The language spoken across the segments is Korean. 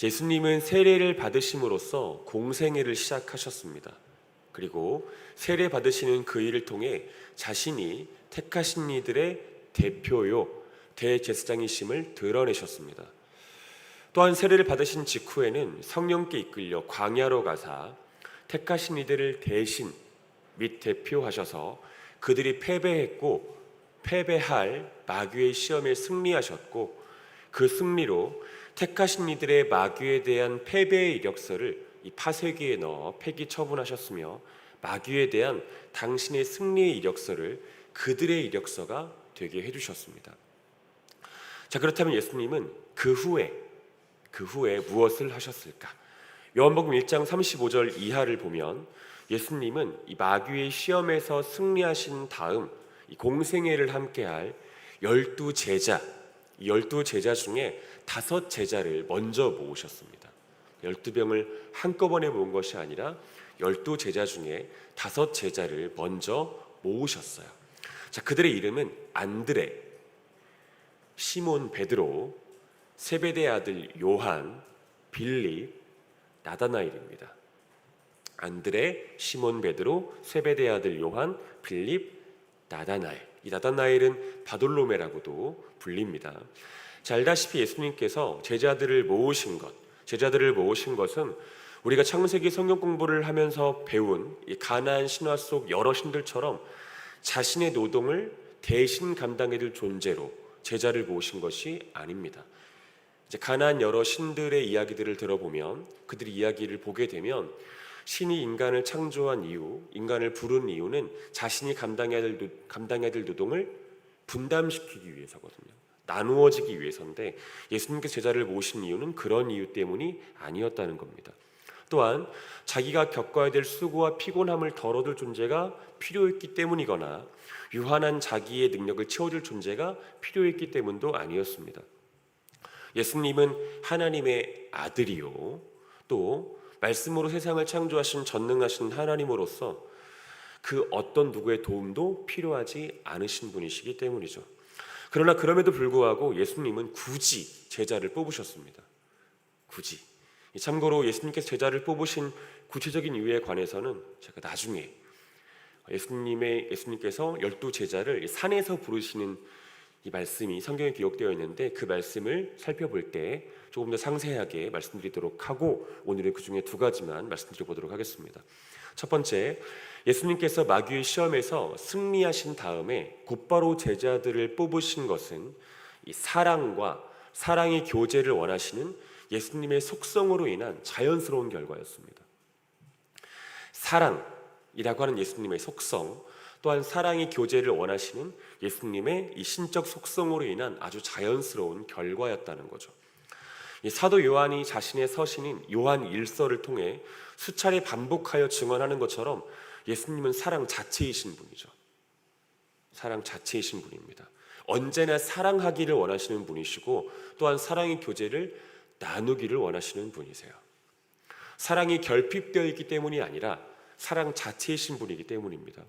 예수님은 세례를 받으심으로써 공생애를 시작하셨습니다. 그리고 세례 받으시는 그 일을 통해 자신이 택하신 이들의 대표요 대제사장이심을 드러내셨습니다. 또한 세례를 받으신 직후에는 성령께 이끌려 광야로 가사 택하신 이들을 대신 및 대표하셔서 그들이 패배했고 패배할 마귀의 시험에 승리하셨고, 그 승리로 택하신 이들의 마귀에 대한 패배의 이력서를 이 파쇄기에 넣어 폐기 처분하셨으며, 마귀에 대한 당신의 승리의 이력서를 그들의 이력서가 되게 해주셨습니다. 자, 그렇다면 예수님은 그 후에 무엇을 하셨을까? 요한복음 1장 35절 이하를 보면 예수님은 이 마귀의 시험에서 승리하신 다음 이 공생애를 함께할 12제자, 이 12제자 중에 5제자를 먼저 모으셨습니다. 12병을 한꺼번에 모은 것이 아니라 12제자 중에 5제자를 먼저 모으셨어요. 자, 그들의 이름은 안드레, 시몬 베드로, 세베대의 아들 요한, 빌립, 나다나엘입니다. 안드레, 시몬 베드로, 세베대의 아들 요한, 빌립, 나다나엘. 이 나다나엘은 바돌로메라고도 불립니다. 자, 알다시피 예수님께서 제자들을 모으신 것은 우리가 창세기 성경 공부를 하면서 배운 이 가나안 신화 속 여러 신들처럼 자신의 노동을 대신 감당해야 될 존재로 제자를 모으신 것이 아닙니다. 이제 가나안 여러 신들의 이야기들을 들어보면, 그들의 이야기를 보게 되면 신이 인간을 창조한 이유, 인간을 부른 이유는 자신이 감당해야 될 노동을 분담시키기 위해서거든요. 나누어지기 위해서인데, 예수님께서 제자를 모으신 이유는 그런 이유 때문이 아니었다는 겁니다. 또한 자기가 겪어야 될 수고와 피곤함을 덜어줄 존재가 필요했기 때문이거나 유한한 자기의 능력을 채워줄 존재가 필요했기 때문도 아니었습니다. 예수님은 하나님의 아들이요, 또 말씀으로 세상을 창조하신 전능하신 하나님으로서 그 어떤 누구의 도움도 필요하지 않으신 분이시기 때문이죠. 그러나 그럼에도 불구하고 예수님은 굳이 제자를 뽑으셨습니다. 굳이. 참고로 예수님께서 제자를 뽑으신 구체적인 이유에 관해서는 제가 나중에 예수님께서 12제자를 산에서 부르시는 이 말씀이 성경에 기록되어 있는데, 그 말씀을 살펴볼 때 조금 더 상세하게 말씀드리도록 하고, 오늘은 그 중에 2가지만 말씀드려보도록 하겠습니다. 첫 번째, 예수님께서 마귀의 시험에서 승리하신 다음에 곧바로 제자들을 뽑으신 것은 이 사랑의 교제를 원하시는 예수님의 속성으로 인한 자연스러운 결과였습니다. 사랑이라고 하는 예수님의 속성, 또한 사랑의 교제를 원하시는 예수님의 이 신적 속성으로 인한 아주 자연스러운 결과였다는 거죠. 이 사도 요한이 자신의 서신인 요한 1서를 통해 수차례 반복하여 증언하는 것처럼 예수님은 사랑 자체이신 분이죠. 사랑 자체이신 분입니다. 언제나 사랑하기를 원하시는 분이시고, 또한 사랑의 교제를 나누기를 원하시는 분이세요. 사랑이 결핍되어 있기 때문이 아니라 사랑 자체이신 분이기 때문입니다.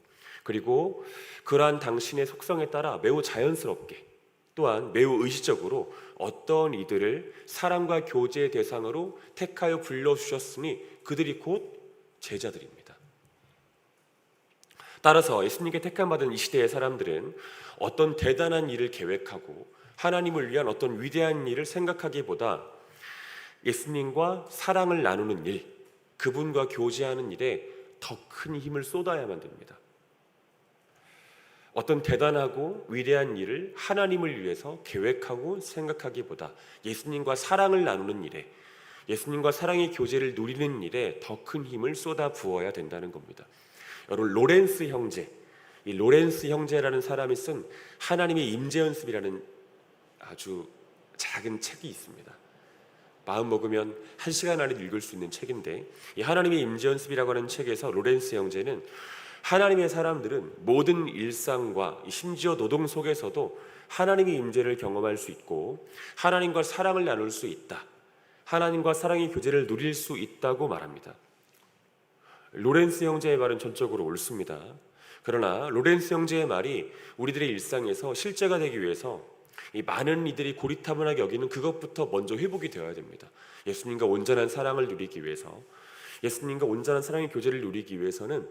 그리고 그러한 당신의 속성에 따라 매우 자연스럽게, 또한 매우 의식적으로 어떤 이들을 사랑과 교제의 대상으로 택하여 불러주셨으니 그들이 곧 제자들입니다. 따라서 예수님께 택함받은 이 시대의 사람들은 어떤 대단한 일을 계획하고 하나님을 위한 어떤 위대한 일을 생각하기보다 예수님과 사랑을 나누는 일, 그분과 교제하는 일에 더 큰 힘을 쏟아야만 됩니다. 어떤 대단하고 위대한 일을 하나님을 위해서 계획하고 생각하기보다 예수님과 사랑을 나누는 일에, 예수님과 사랑의 교제를 누리는 일에 더 큰 힘을 쏟아 부어야 된다는 겁니다. 여러분, 로렌스 형제, 이 로렌스 형제라는 사람이 쓴 하나님의 임재 연습이라는 아주 작은 책이 있습니다. 마음 먹으면 1시간 안에 읽을 수 있는 책인데, 이 하나님의 임재 연습이라고 하는 책에서 로렌스 형제는 하나님의 사람들은 모든 일상과 심지어 노동 속에서도 하나님의 임재를 경험할 수 있고 하나님과 사랑을 나눌 수 있다, 하나님과 사랑의 교제를 누릴 수 있다고 말합니다. 로렌스 형제의 말은 전적으로 옳습니다. 그러나 로렌스 형제의 말이 우리들의 일상에서 실제가 되기 위해서 이 많은 이들이 고리타분하게 여기는 그것부터 먼저 회복이 되어야 됩니다. 예수님과 온전한 사랑을 누리기 위해서, 예수님과 온전한 사랑의 교제를 누리기 위해서는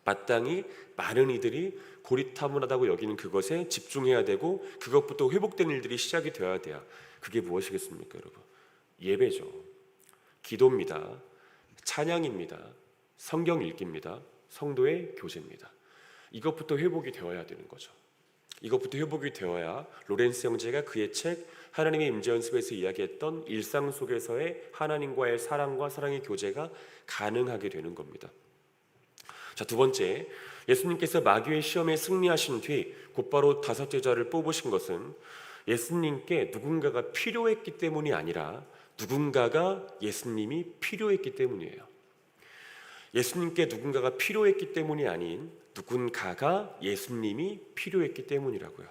마땅히 많은 이들이 고리타분하다고 여기는 그것에 집중해야 되고, 그것부터 회복된 일들이 시작이 되어야 돼요. 그게 무엇이겠습니까, 여러분? 예배죠. 기도입니다. 찬양입니다. 성경 읽기입니다. 성도의 교제입니다. 이것부터 회복이 되어야 되는 거죠. 이것부터 회복이 되어야 로렌스 형제가 그의 책 하나님의 임재 연습에서 이야기했던 일상 속에서의 하나님과의 사랑과 사랑의 교제가 가능하게 되는 겁니다. 자, 두 번째, 예수님께서 마귀의 시험에 승리하신 뒤 곧바로 5 제자를 뽑으신 것은 예수님께 누군가가 필요했기 때문이 아니라 누군가가 예수님이 필요했기 때문이에요. 예수님께 누군가가 필요했기 때문이 아닌 누군가가 예수님이 필요했기 때문이라고요.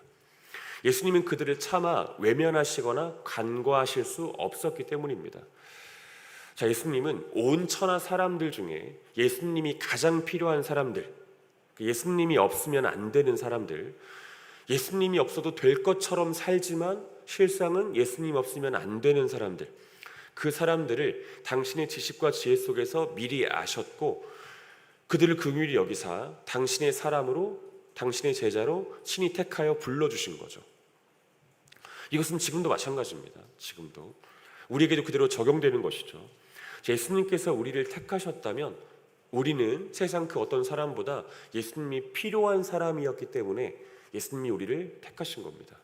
예수님은 그들을 차마 외면하시거나 간과하실 수 없었기 때문입니다. 자, 예수님은 온 천하 사람들 중에 예수님이 가장 필요한 사람들, 예수님이 없으면 안 되는 사람들, 예수님이 없어도 될 것처럼 살지만 실상은 예수님 없으면 안 되는 사람들, 그 사람들을 당신의 지식과 지혜 속에서 미리 아셨고 그들을 긍휼히 여기사 당신의 사람으로, 당신의 제자로 친히 택하여 불러주신 거죠. 이것은 지금도 마찬가지입니다. 지금도 우리에게도 그대로 적용되는 것이죠. 예수님께서 우리를 택하셨다면 우리는 세상 그 어떤 사람보다 예수님이 필요한 사람이었기 때문에 예수님이 우리를 택하신 겁니다.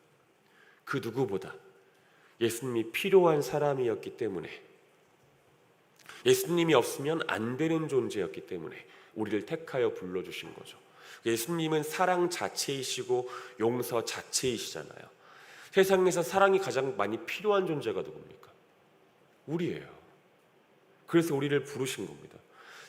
그 누구보다 예수님이 필요한 사람이었기 때문에, 예수님이 없으면 안 되는 존재였기 때문에 우리를 택하여 불러주신 거죠. 예수님은 사랑 자체이시고 용서 자체이시잖아요. 세상에서 사랑이 가장 많이 필요한 존재가 누굽니까? 우리예요. 그래서 우리를 부르신 겁니다.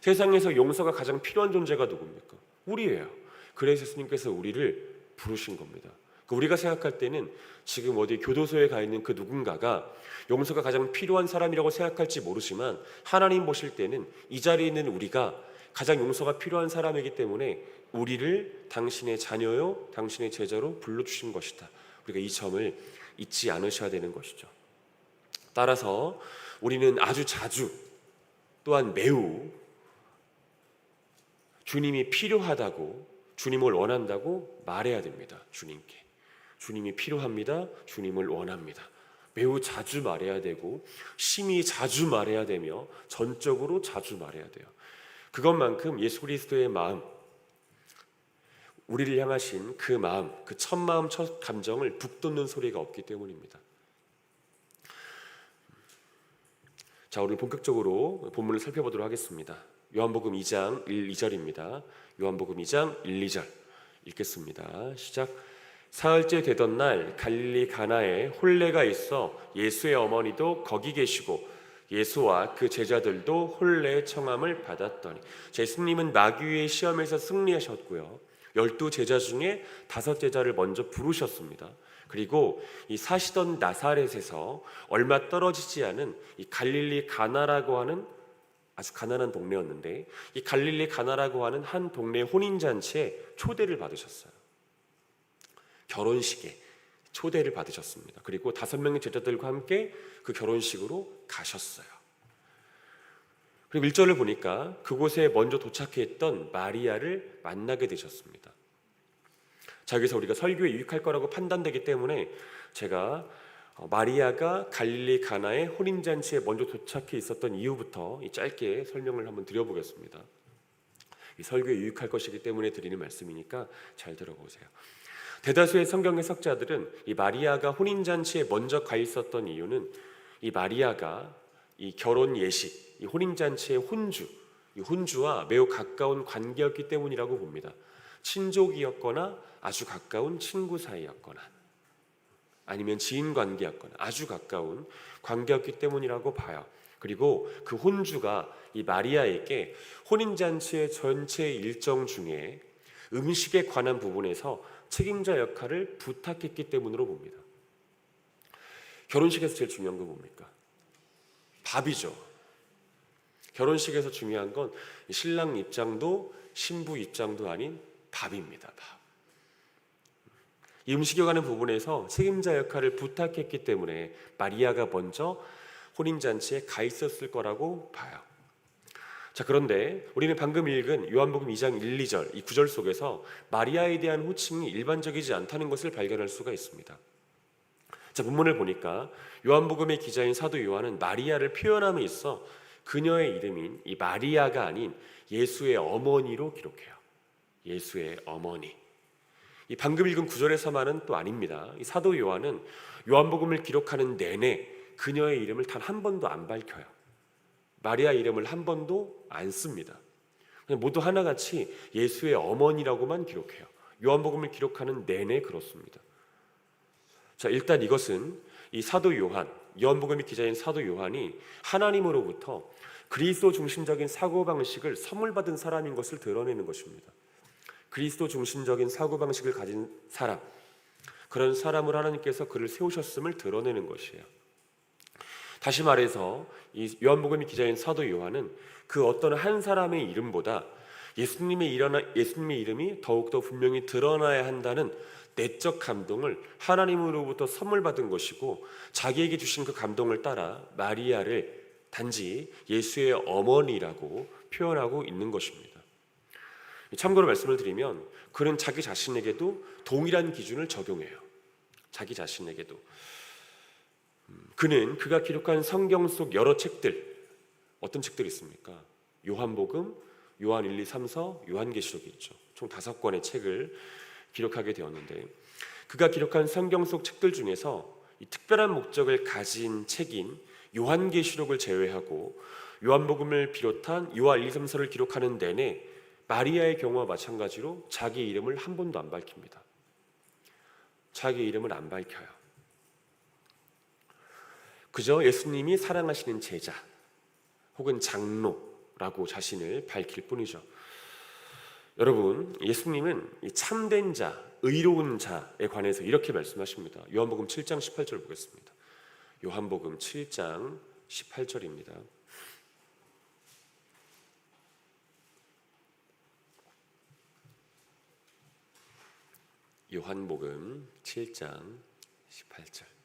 세상에서 용서가 가장 필요한 존재가 누굽니까? 우리예요. 그래서 예수님께서 우리를 부르신 겁니다. 우리가 생각할 때는 지금 어디 교도소에 가 있는 그 누군가가 용서가 가장 필요한 사람이라고 생각할지 모르지만 하나님 보실 때는 이 자리에 있는 우리가 가장 용서가 필요한 사람이기 때문에 우리를 당신의 자녀요, 당신의 제자로 불러주신 것이다. 우리가 이 점을 잊지 않으셔야 되는 것이죠. 따라서 우리는 아주 자주, 또한 매우 주님이 필요하다고, 주님을 원한다고 말해야 됩니다. 주님이 필요합니다. 주님을 원합니다. 매우 자주 말해야 되고 심히 자주 말해야 되며 전적으로 자주 말해야 돼요. 그것만큼 예수 그리스도의 마음, 우리를 향하신 그 마음, 그 첫 마음 첫 감정을 북돋는 소리가 없기 때문입니다. 자, 오늘 본격적으로 본문을 살펴보도록 하겠습니다. 요한복음 2장 1, 2절입니다. 요한복음 2장 1, 2절 읽겠습니다. 시작. 사흘째 되던 날 갈릴리 가나에 혼례가 있어 예수의 어머니도 거기 계시고 예수와 그 제자들도 혼례 청함을 받았더니, 예수님은 마귀의 시험에서 승리하셨고요. 12 제자 중에 5 제자를 먼저 부르셨습니다. 그리고 이 사시던 나사렛에서 얼마 떨어지지 않은 이 갈릴리 가나라고 하는 아주 가난한 동네였는데, 이 갈릴리 가나라고 하는 한 동네 혼인잔치에 초대를 받으셨어요. 결혼식에 초대를 받으셨습니다. 그리고 5명의 제자들과 함께 그 결혼식으로 가셨어요. 그리고 1절을 보니까 그곳에 먼저 도착했던 마리아를 만나게 되셨습니다. 자, 여기서 우리가 설교에 유익할 거라고 판단되기 때문에 제가 마리아가 갈릴리 가나의 혼인잔치에 먼저 도착해 있었던 이유부터 짧게 설명을 한번 드려보겠습니다. 이 설교에 유익할 것이기 때문에 드리는 말씀이니까 잘 들어보세요. 대다수의 성경 해석자들은 이 마리아가 혼인잔치에 먼저 가 있었던 이유는 이 마리아가 이 결혼 예식, 이 혼인잔치의 이 혼주와 매우 가까운 관계였기 때문이라고 봅니다. 친족이었거나 아주 가까운 친구 사이였거나 아니면 지인 관계였거나 아주 가까운 관계였기 때문이라고 봐요. 그리고 그 혼주가 이 마리아에게 혼인잔치의 전체 일정 중에 음식에 관한 부분에서 책임자 역할을 부탁했기 때문으로 봅니다. 결혼식에서 제일 중요한 건 뭡니까? 밥이죠. 결혼식에서 중요한 건 신랑 입장도 신부 입장도 아닌 밥입니다. 밥. 이 움직여가는 부분에서 책임자 역할을 부탁했기 때문에 마리아가 먼저 혼인잔치에 가 있었을 거라고 봐요. 자, 그런데 우리는 방금 읽은 요한복음 2장 1, 2절 이 구절 속에서 마리아에 대한 호칭이 일반적이지 않다는 것을 발견할 수가 있습니다. 자, 본문을 보니까 요한복음의 기자인 사도 요한은 마리아를 표현함에 있어 그녀의 이름인 이 마리아가 아닌 예수의 어머니로 기록해요. 예수의 어머니. 이 방금 읽은 구절에서만은 또 아닙니다. 이 사도 요한은 요한복음을 기록하는 내내 그녀의 이름을 단 한 번도 안 밝혀요. 마리아 이름을 한 번도 안 씁니다. 모두 하나같이 예수의 어머니라고만 기록해요. 요한복음을 기록하는 내내 그렇습니다. 자, 일단 이것은 이 사도 요한, 요한복음의 기자인 사도 요한이 하나님으로부터 그리스도 중심적인 사고방식을 선물 받은 사람인 것을 드러내는 것입니다. 그리스도 중심적인 사고방식을 가진 사람, 그런 사람을 하나님께서 그를 세우셨음을 드러내는 것이에요. 다시 말해서 이 요한복음의 기자인 사도 요한은 그 어떤 한 사람의 이름보다 예수님의 이름이 더욱더 분명히 드러나야 한다는 내적 감동을 하나님으로부터 선물 받은 것이고, 자기에게 주신 그 감동을 따라 마리아를 단지 예수의 어머니라고 표현하고 있는 것입니다. 참고로 말씀을 드리면 그는 자기 자신에게도 동일한 기준을 적용해요. 자기 자신에게도. 그는 그가 기록한 성경 속 여러 책들, 어떤 책들이 있습니까? 요한복음, 요한 1, 2, 3서, 요한계시록이 있죠. 총 5권의 책을 기록하게 되었는데, 그가 기록한 성경 속 책들 중에서 이 특별한 목적을 가진 책인 요한계시록을 제외하고 요한복음을 비롯한 요한 1, 2, 3서를 기록하는 내내 마리아의 경우와 마찬가지로 자기 이름을 한 번도 안 밝힙니다. 자기 이름을 안 밝혀요. 그저 예수님이 사랑하시는 제자 혹은 장로라고 자신을 밝힐 뿐이죠. 여러분, 예수님은 참된 자, 의로운 자에 관해서 이렇게 말씀하십니다. 요한복음 7장 18절 보겠습니다. 요한복음 7장 18절입니다. 요한복음 7장 18절.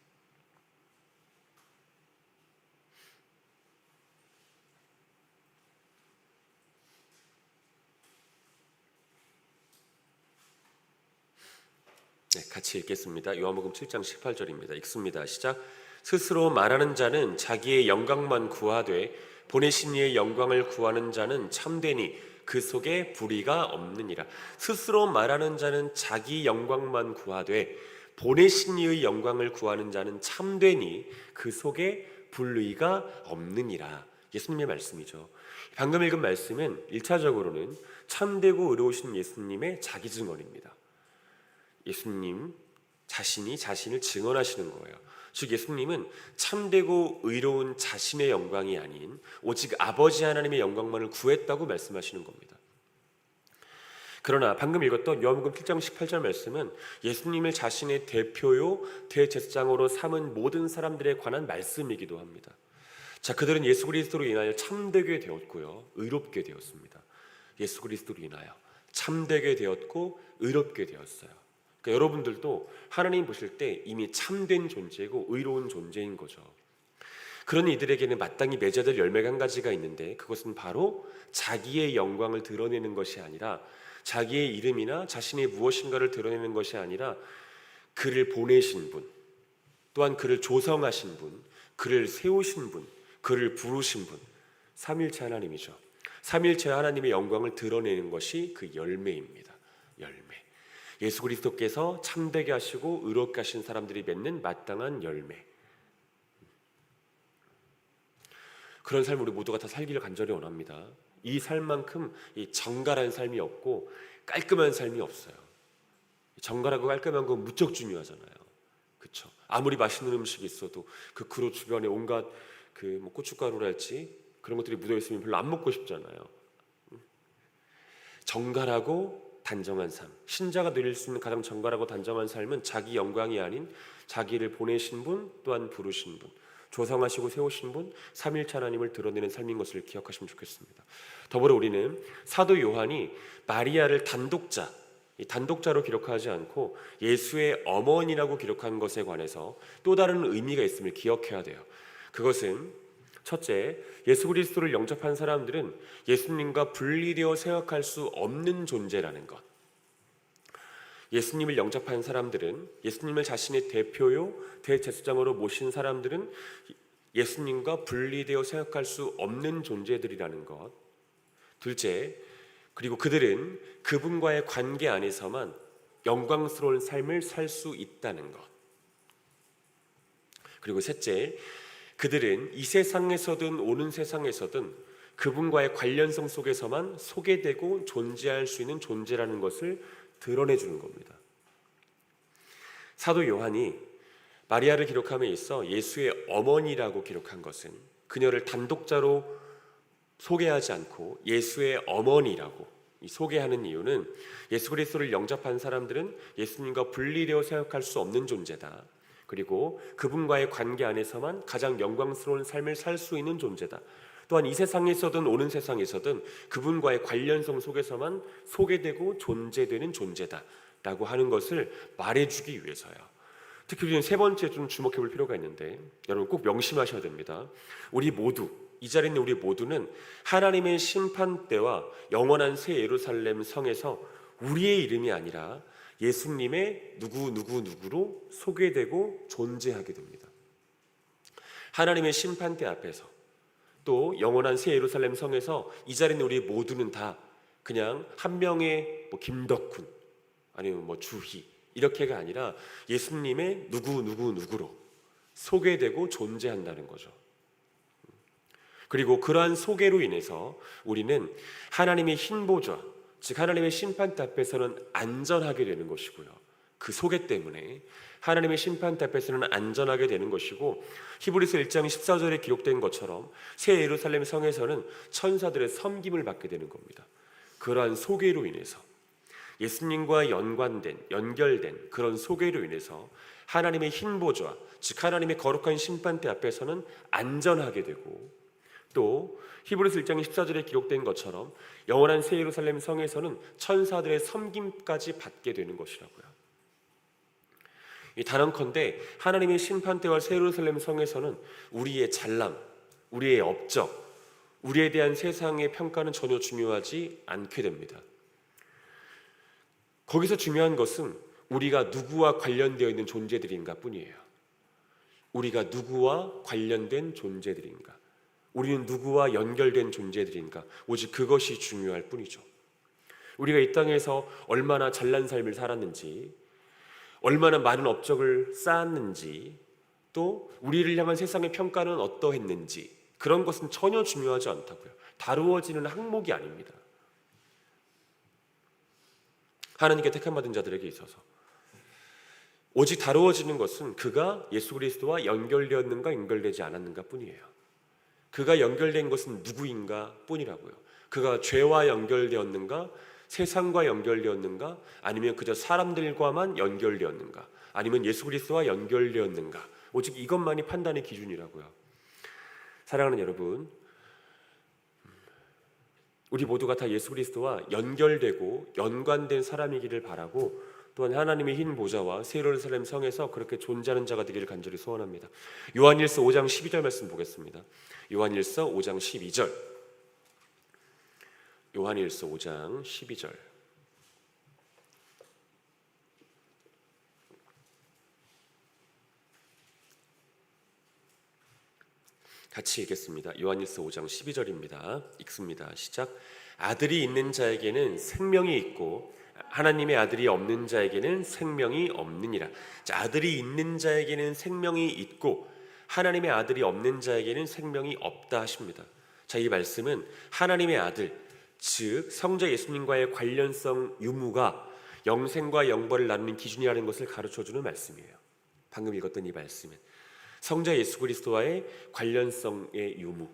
네, 같이 읽겠습니다. 요한복음 7장 18절입니다. 읽습니다. 시작. 스스로 말하는 자는 자기의 영광만 구하되 보내신 이의 영광을 구하는 자는 참되니 그 속에 불의가 없느니라. 스스로 말하는 자는 자기 영광만 구하되 보내신 이의 영광을 구하는 자는 참되니 그 속에 불의가 없느니라. 예수님의 말씀이죠. 방금 읽은 말씀은 1차적으로는 참되고 의로우신 예수님의 자기 증언입니다. 예수님 자신이 자신을 증언하시는 거예요. 즉 예수님은 참되고 의로운 자신의 영광이 아닌 오직 아버지 하나님의 영광만을 구했다고 말씀하시는 겁니다. 그러나 방금 읽었던 요한복음 7장 18절 말씀은 예수님을 자신의 대표요 대제사장으로 삼은 모든 사람들에 관한 말씀이기도 합니다. 자, 그들은 예수 그리스도로 인하여 참되게 되었고요, 의롭게 되었습니다. 예수 그리스도로 인하여 참되게 되었고 의롭게 되었어요. 그러니까 여러분들도 하나님 보실 때 이미 참된 존재고 의로운 존재인 거죠. 그런 이들에게는 마땅히 맺어야 될 열매가 한 가지가 있는데, 그것은 바로 자기의 영광을 드러내는 것이 아니라, 자기의 이름이나 자신의 무엇인가를 드러내는 것이 아니라 그를 보내신 분, 또한 그를 조성하신 분, 그를 세우신 분, 그를 부르신 분, 삼일체 하나님이죠. 삼일체 하나님의 영광을 드러내는 것이 그 열매입니다. 열매. 예수 그리스도께서 참되게 하시고 의롭게 하신 사람들이 맺는 마땅한 열매. 그런 삶을 우리 모두가 다 살기를 간절히 원합니다. 이 삶만큼 이 정갈한 삶이 없고 깔끔한 삶이 없어요. 정갈하고 깔끔한 건 무척 중요하잖아요. 그렇죠? 아무리 맛있는 음식이 있어도 그 그릇 주변에 온갖 뭐 고춧가루랄지 그런 것들이 묻어 있으면 별로 안 먹고 싶잖아요. 정갈하고 단정한 삶, 신자가 누릴 수 있는 가장 정갈하고 단정한 삶은 자기 영광이 아닌 자기를 보내신 분, 또한 부르신 분, 조성하시고 세우신 분, 삼일체 하나님을 드러내는 삶인 것을 기억하시면 좋겠습니다. 더불어 우리는 사도 요한이 마리아를 단독자, 이 단독자로 기록하지 않고 예수의 어머니라고 기록한 것에 관해서 또 다른 의미가 있음을 기억해야 돼요. 그것은 첫째, 예수 그리스도를 영접한 사람들은 예수님과 분리되어 생각할 수 없는 존재라는 것. 예수님을 영접한 사람들은, 예수님을 자신의 대표요 대제사장으로 모신 사람들은 예수님과 분리되어 생각할 수 없는 존재들이라는 것. 둘째, 그리고 그들은 그분과의 관계 안에서만 영광스러운 삶을 살 수 있다는 것. 그리고 셋째, 그들은 이 세상에서든 오는 세상에서든 그분과의 관련성 속에서만 소개되고 존재할 수 있는 존재라는 것을 드러내주는 겁니다. 사도 요한이 마리아를 기록함에 있어 예수의 어머니라고 기록한 것은 그녀를 단독자로 소개하지 않고 예수의 어머니라고 소개하는 이유는 예수 그리스도를 영접한 사람들은 예수님과 분리되어 생각할 수 없는 존재다. 그리고 그분과의 관계 안에서만 가장 영광스러운 삶을 살 수 있는 존재다. 또한 이 세상에서든 오는 세상에서든 그분과의 관련성 속에서만 소개되고 존재되는 존재다 라고 하는 것을 말해주기 위해서요. 특히 우리는 세 번째 좀 주목해 볼 필요가 있는데, 여러분 꼭 명심하셔야 됩니다. 우리 모두, 이 자리에 있는 우리 모두는 하나님의 심판대와 영원한 새 예루살렘 성에서 우리의 이름이 아니라 예수님의 누구로 소개되고 존재하게 됩니다. 하나님의 심판대 앞에서 또 영원한 새 예루살렘 성에서 이 자리에 있는 우리 모두는 다 그냥 한 명의 김덕훈 아니면 주희 이렇게가 아니라 예수님의 누구로 소개되고 존재한다는 거죠. 그리고 그러한 소개로 인해서 우리는 하나님의 흰 보좌, 즉 하나님의 심판대 앞에서는 안전하게 되는 것이고요. 그 소개 때문에 하나님의 심판대 앞에서는 안전하게 되는 것이고, 히브리서 1장 14절에 기록된 것처럼 새 예루살렘 성에서는 천사들의 섬김을 받게 되는 겁니다. 그러한 소개로 인해서, 예수님과 연결된 그런 소개로 인해서 하나님의 흰 보좌, 즉 하나님의 거룩한 심판대 앞에서는 안전하게 되고, 또 히브리서 1장 14절에 기록된 것처럼 영원한 새 예루살렘 성에서는 천사들의 섬김까지 받게 되는 것이라고요. 단언컨대 하나님의 심판대와 새 예루살렘 성에서는 우리의 잘남, 우리의 업적, 우리에 대한 세상의 평가는 전혀 중요하지 않게 됩니다. 거기서 중요한 것은 우리가 누구와 관련되어 있는 존재들인가 뿐이에요. 우리가 누구와 관련된 존재들인가, 우리는 누구와 연결된 존재들인가, 오직 그것이 중요할 뿐이죠. 우리가 이 땅에서 얼마나 잘난 삶을 살았는지, 얼마나 많은 업적을 쌓았는지, 또 우리를 향한 세상의 평가는 어떠했는지, 그런 것은 전혀 중요하지 않다고요. 다루어지는 항목이 아닙니다. 하나님께 택함받은 자들에게 있어서 오직 다루어지는 것은 그가 예수 그리스도와 연결되었는가 연결되지 않았는가 뿐이에요. 그가 연결된 것은 누구인가 뿐이라고요. 그가 죄와 연결되었는가, 세상과 연결되었는가, 아니면 그저 사람들과만 연결되었는가, 아니면 예수 그리스도와 연결되었는가, 오직 이것만이 판단의 기준이라고요. 사랑하는 여러분, 우리 모두가 다 예수 그리스도와 연결되고 연관된 사람이기를 바라고, 또한 하나님의 흰 보좌와 새 예루살렘 성에서 그렇게 존재하는 자가 되기를 간절히 소원합니다. 요한일서 5장 12절 말씀 보겠습니다. 요한일서 5장 12절. 요한일서 5장 12절. 같이 읽겠습니다. 요한일서 5장 12절입니다. 읽습니다. 시작. 아들이 있는 자에게는 생명이 있고 하나님의 아들이 없는 자에게는 생명이 없느니라. 자, 아들이 있는 자에게는 생명이 있고 하나님의 아들이 없는 자에게는 생명이 없다 하십니다. 자, 이 말씀은 하나님의 아들, 즉 성자 예수님과의 관련성 유무가 영생과 영벌을 나누는 기준이라는 것을 가르쳐주는 말씀이에요. 방금 읽었던 이 말씀은 성자 예수 그리스도와의 관련성의 유무,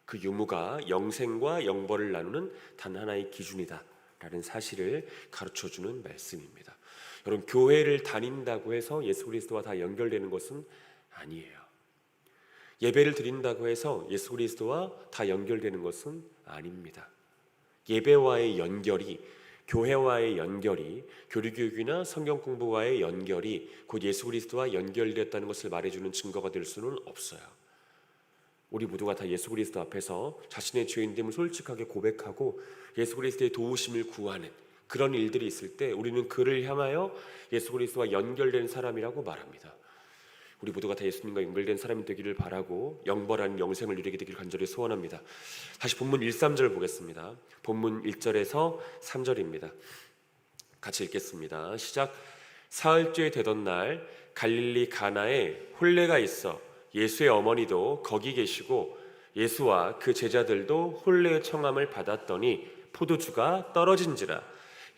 그 유무가 영생과 영벌을 나누는 단 하나의 기준이다 라는 사실을 가르쳐주는 말씀입니다. 여러분, 교회를 다닌다고 해서 예수 그리스도와 다 연결되는 것은 아니에요. 예배를 드린다고 해서 예수 그리스도와 다 연결되는 것은 아닙니다. 예배와의 연결이 교회와의 연결이, 교리교육이나 성경 공부와의 연결이 곧 예수 그리스도와 연결되었다는 것을 말해주는 증거가 될 수는 없어요. 우리 모두가 다 예수 그리스도 앞에서 자신의 죄인됨을 솔직하게 고백하고 예수 그리스도의 도우심을 구하는 그런 일들이 있을 때 우리는 그를 향하여 예수 그리스도와 연결된 사람이라고 말합니다. 우리 모두가 다 예수님과 연결된 사람이 되기를 바라고 영벌한 영생을 누리게 되기를 간절히 소원합니다. 다시 본문 1, 3절 보겠습니다. 본문 1절에서 3절입니다. 같이 읽겠습니다. 시작. 사흘째 되던 날 갈릴리 가나에 혼례가 있어 예수의 어머니도 거기 계시고 예수와 그 제자들도 혼례의 청함을 받았더니 포도주가 떨어진지라.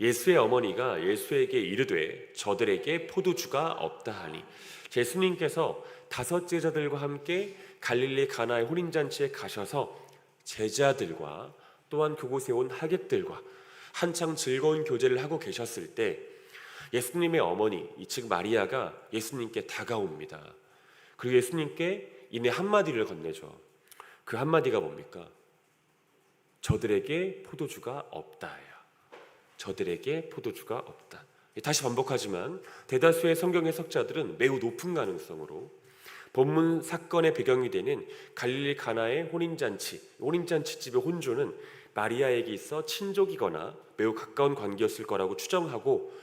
예수의 어머니가 예수에게 이르되 저들에게 포도주가 없다 하니 예수님께서 5 제자들과 함께 갈릴리 가나의 혼인잔치에 가셔서 제자들과 또한 그곳에 온 하객들과 한창 즐거운 교제를 하고 계셨을 때 예수님의 어머니, 즉 마리아가 예수님께 다가옵니다. 그리고 예수님께 이내 한마디를 건네죠. 그 한마디가 뭡니까? 저들에게 포도주가 없다예요. 저들에게 포도주가 없다. 다시 반복하지만 대다수의 성경 해석자들은 매우 높은 가능성으로 본문 사건의 배경이 되는 갈릴리 가나의 혼인잔치집의 혼주는 마리아에게 있어 친족이거나 매우 가까운 관계였을 거라고 추정하고,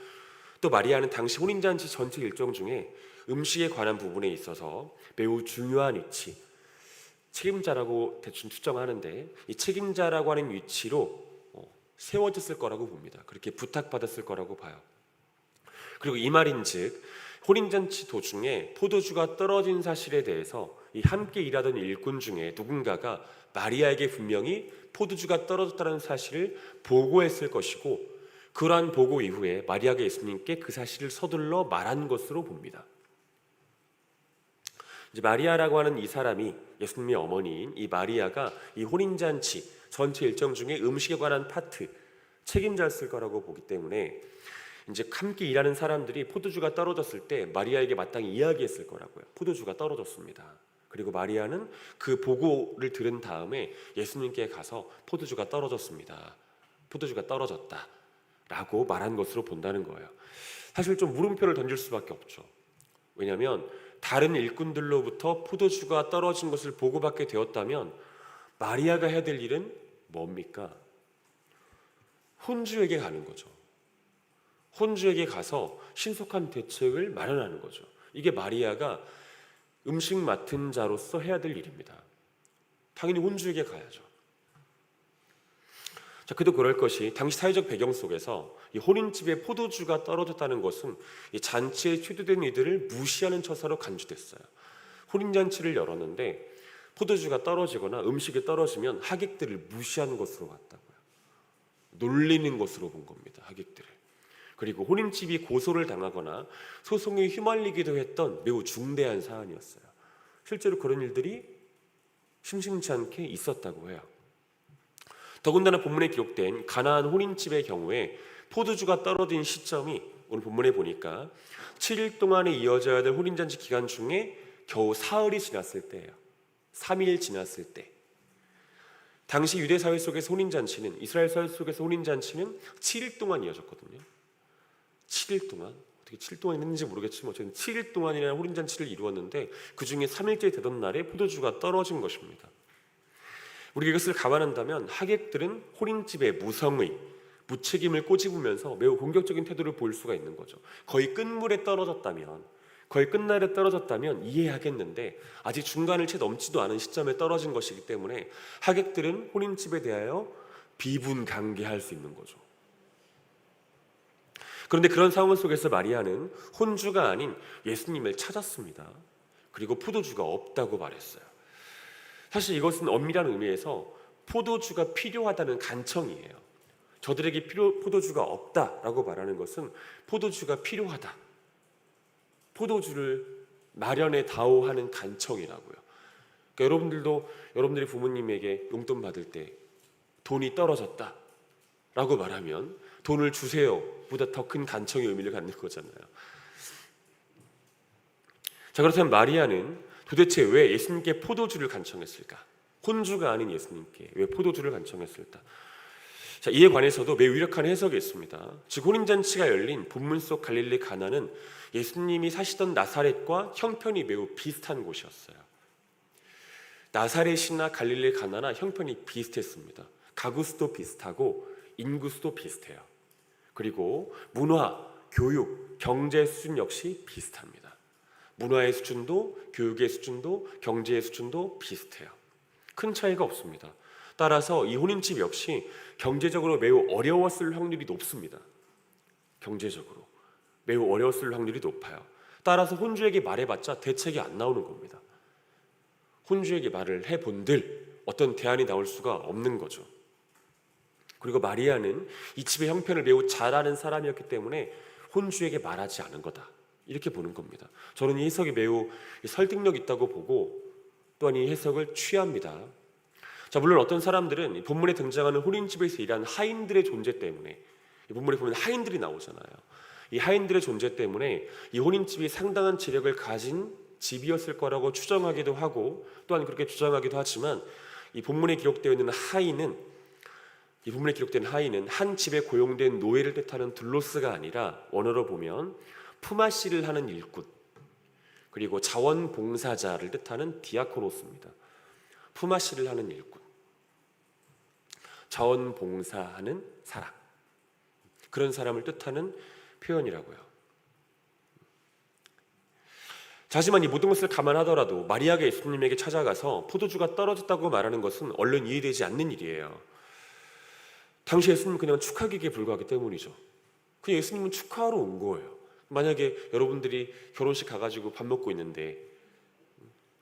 또 마리아는 당시 혼인잔치 전체 일정 중에 음식에 관한 부분에 있어서 매우 중요한 위치, 책임자라고 대충 추정하는데 이 책임자라고 하는 위치로 세워졌을 거라고 봅니다. 그렇게 부탁받았을 거라고 봐요. 그리고 이 말인즉 혼인잔치 도중에 포도주가 떨어진 사실에 대해서 이 함께 일하던 일꾼 중에 누군가가 마리아에게 분명히 포도주가 떨어졌다는 사실을 보고했을 것이고, 그러한 보고 이후에 마리아가 예수님께 그 사실을 서둘러 말한 것으로 봅니다. 이제 마리아라고 하는 이 사람이 예수님의 어머니인 이 마리아가 이 혼인잔치 전체 일정 중에 음식에 관한 파트 책임자였을 거라고 보기 때문에 이제 함께 일하는 사람들이 포도주가 떨어졌을 때 마리아에게 마땅히 이야기했을 거라고요. 포도주가 떨어졌습니다. 그리고 마리아는 그 보고를 들은 다음에 예수님께 가서 포도주가 떨어졌습니다. 포도주가 떨어졌다 라고 말한 것으로 본다는 거예요. 사실 좀 물음표를 던질 수밖에 없죠. 왜냐하면 다른 일꾼들로부터 포도주가 떨어진 것을 보고받게 되었다면 마리아가 해야 될 일은 뭡니까? 혼주에게 가는 거죠. 혼주에게 가서 신속한 대책을 마련하는 거죠. 이게 마리아가 음식 맡은 자로서 해야 될 일입니다. 당연히 혼주에게 가야죠. 자, 그도 그럴 것이 당시 사회적 배경 속에서 이 혼인집에 포도주가 떨어졌다는 것은 이 잔치에 초대된 이들을 무시하는 처사로 간주됐어요. 혼인잔치를 열었는데 포도주가 떨어지거나 음식이 떨어지면 하객들을 무시하는 것으로 봤다고요. 놀리는 것으로 본 겁니다. 하객들을. 그리고 혼인집이 고소를 당하거나 소송에 휘말리기도 했던 매우 중대한 사안이었어요. 실제로 그런 일들이 심심치 않게 있었다고 해요. 더군다나 본문에 기록된 가나안 혼인집의 경우에 포도주가 떨어진 시점이 오늘 본문에 보니까 7일 동안에 이어져야 될 혼인잔치 기간 중에 겨우 사흘이 지났을 때예요. 3일 지났을 때. 당시 유대 사회 속에서 혼인잔치는, 이스라엘 사회 속에서 혼인잔치는 7일 동안 이어졌거든요. 7일 동안, 어떻게 7일 동안 했는지 모르겠지만 저는 7일 동안이라는 혼인잔치를 이루었는데 그 중에 3일째 되던 날에 포도주가 떨어진 것입니다. 우리가 이것을 감안한다면 하객들은 혼인집의 무성의, 무책임을 꼬집으면서 매우 공격적인 태도를 보일 수가 있는 거죠. 거의 끝물에 떨어졌다면, 거의 끝날에 떨어졌다면 이해하겠는데 아직 중간을 채 넘지도 않은 시점에 떨어진 것이기 때문에 하객들은 혼인집에 대하여 비분강개할 수 있는 거죠. 그런데 그런 상황 속에서 마리아는 혼주가 아닌 예수님을 찾았습니다. 그리고 포도주가 없다고 말했어요. 사실 이것은 엄밀한 의미에서 포도주가 필요하다는 간청이에요. 저들에게 포도주가 없다라고 말하는 것은 포도주가 필요하다, 포도주를 마련해 다오하는 간청이라고요. 그러니까 여러분들이 부모님에게 용돈 받을 때 돈이 떨어졌다라고 말하면 돈을 주세요 보다 더 큰 간청의 의미를 갖는 거잖아요. 자, 그렇다면 마리아는 도대체 왜 예수님께 포도주를 간청했을까? 혼주가 아닌 예수님께 왜 포도주를 간청했을까? 자, 이에 관해서도 매우 유력한 해석이 있습니다. 즉 혼인잔치가 열린 본문 속 갈릴리 가나는 예수님이 사시던 나사렛과 형편이 매우 비슷한 곳이었어요. 나사렛이나 갈릴리 가나나 형편이 비슷했습니다. 가구수도 비슷하고 인구수도 비슷해요. 그리고 문화, 교육, 경제 수준 역시 비슷합니다. 문화의 수준도, 교육의 수준도, 경제의 수준도 비슷해요. 큰 차이가 없습니다. 따라서 이 혼인집 역시 경제적으로 매우 어려웠을 확률이 높습니다. 경제적으로 매우 어려웠을 확률이 높아요. 따라서 혼주에게 말해봤자 대책이 안 나오는 겁니다. 혼주에게 말을 해본들 어떤 대안이 나올 수가 없는 거죠. 그리고 마리아는 이 집의 형편을 매우 잘 아는 사람이었기 때문에 혼주에게 말하지 않은 거다, 이렇게 보는 겁니다. 저는 이 해석이 매우 설득력 있다고 보고 또한 이 해석을 취합니다. 자, 물론 어떤 사람들은 본문에 등장하는 혼인집에서 일한 하인들의 존재 때문에, 이 본문에 보면 하인들이 나오잖아요. 이 하인들의 존재 때문에 이 혼인집이 상당한 재력을 가진 집이었을 거라고 추정하기도 하고 또한 그렇게 주장하기도 하지만, 이 본문에 기록되어 있는 하인은 한 집에 고용된 노예를 뜻하는 둘로스가 아니라 원어로 보면 품앗이를 하는 일꾼, 그리고 자원봉사자를 뜻하는 디아코노스입니다. 품앗이를 하는 일꾼, 자원봉사하는 사람, 그런 사람을 뜻하는 표현이라고요. 하지만 이 모든 것을 감안하더라도 마리아가 예수님에게 찾아가서 포도주가 떨어졌다고 말하는 것은 얼른 이해되지 않는 일이에요. 당시 예수님은 그냥 축하기에 불과하기 때문이죠. 그냥 예수님은 축하하러 온 거예요. 만약에 여러분들이 결혼식 가가지고 밥 먹고 있는데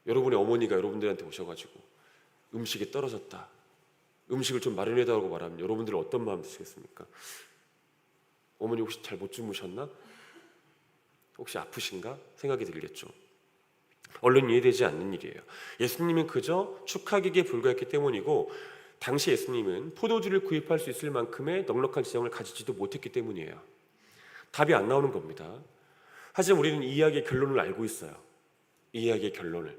여러분의 어머니가 여러분들한테 오셔가지고 음식이 떨어졌다, 음식을 좀 마련해달라고 말하면 여러분들은 어떤 마음 드시겠습니까? 어머니 혹시 잘 못 주무셨나? 혹시 아프신가? 생각이 들겠죠. 얼른 이해되지 않는 일이에요. 예수님은 그저 축하기에 불과했기 때문이고, 당시 예수님은 포도주를 구입할 수 있을 만큼의 넉넉한 재정을 가지지도 못했기 때문이에요. 답이 안 나오는 겁니다. 하지만 우리는 이 이야기의 결론을 알고 있어요. 이 이야기의 결론을.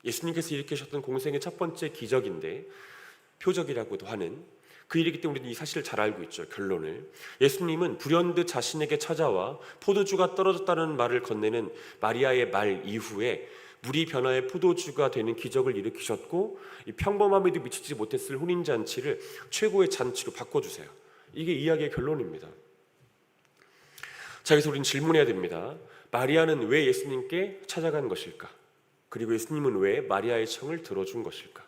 예수님께서 일으키셨던 공생의 첫 번째 기적인데, 표적이라고도 하는 그 일이기 때문에 우리는 이 사실을 잘 알고 있죠. 결론을. 예수님은 불현듯 자신에게 찾아와 포도주가 떨어졌다는 말을 건네는 마리아의 말 이후에 물이 변화해 포도주가 되는 기적을 일으키셨고, 이 평범함에도 미치지 못했을 혼인잔치를 최고의 잔치로 바꿔주세요. 이게 이야기의 결론입니다. 자, 그래서 우리는 질문해야 됩니다. 마리아는 왜 예수님께 찾아간 것일까? 그리고 예수님은 왜 마리아의 청을 들어준 것일까?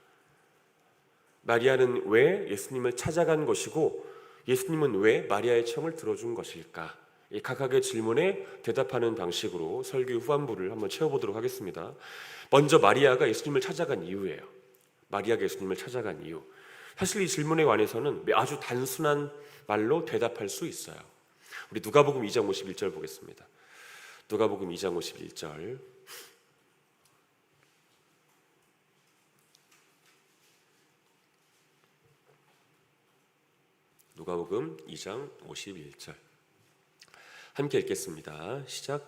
마리아는 왜 예수님을 찾아간 것이고 예수님은 왜 마리아의 청을 들어준 것일까? 이 각각의 질문에 대답하는 방식으로 설교 후반부를 한번 채워보도록 하겠습니다. 먼저 마리아가 예수님을 찾아간 이유예요. 마리아가 예수님을 찾아간 이유. 사실 이 질문에 관해서는 아주 단순한 말로 대답할 수 있어요. 우리 누가복음 2장 51절 보겠습니다. 누가복음 2장 51절. 누가복음 2장 51절 함께 읽겠습니다. 시작.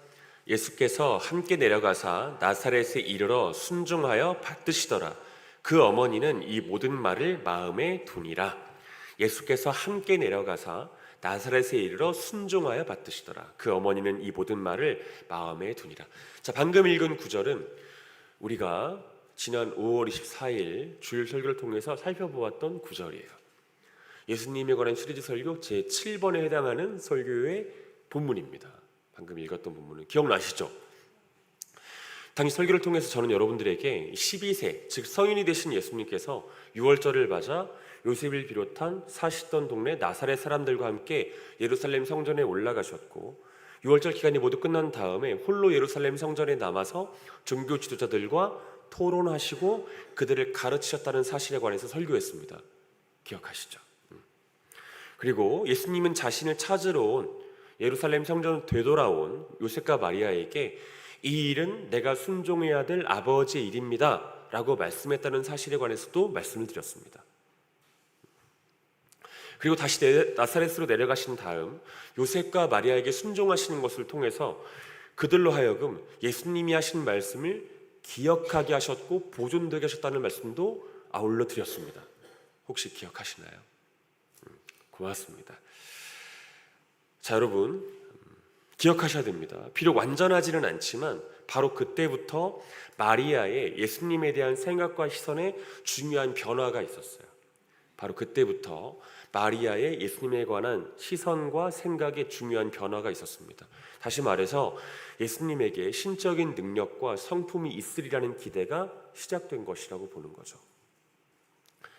예수께서 함께 내려가사 나사렛에 이르러 순종하여 받드시더라. 그 어머니는 이 모든 말을 마음에 두니라. 예수께서 함께 내려가사 나사렛에 이르러 순종하여 받드시더라. 그 어머니는 이 모든 말을 마음에 두니라. 자, 방금 읽은 구절은 우리가 지난 5월 24일 주일 설교를 통해서 살펴보았던 구절이에요. 예수님에 관한 시리즈 설교 제7번에 해당하는 설교의 본문입니다. 방금 읽었던 본문은 기억나시죠? 당시 설교를 통해서 저는 여러분들에게 12세, 즉 성인이 되신 예수님께서 유월절을 맞아 요셉을 비롯한 사시던 동네 나사렛 사람들과 함께 예루살렘 성전에 올라가셨고, 유월절 기간이 모두 끝난 다음에 홀로 예루살렘 성전에 남아서 종교 지도자들과 토론하시고 그들을 가르치셨다는 사실에 관해서 설교했습니다. 기억하시죠? 그리고 예수님은 자신을 찾으러 온 예루살렘 성전을 되돌아온 요셉과 마리아에게 이 일은 내가 순종해야 될 아버지의 일입니다 라고 말씀했다는 사실에 관해서도 말씀을 드렸습니다. 그리고 다시 나사렛으로 내려가신 다음 요셉과 마리아에게 순종하시는 것을 통해서 그들로 하여금 예수님이 하신 말씀을 기억하게 하셨고 보존되게 하셨다는 말씀도 아울러 드렸습니다. 혹시 기억하시나요? 고맙습니다. 자, 여러분 기억하셔야 됩니다. 비록 완전하지는 않지만 바로 그때부터 마리아의 예수님에 대한 생각과 시선에 중요한 변화가 있었어요. 바로 그때부터 마리아의 예수님에 관한 시선과 생각에 중요한 변화가 있었습니다. 다시 말해서 예수님에게 신적인 능력과 성품이 있으리라는 기대가 시작된 것이라고 보는 거죠.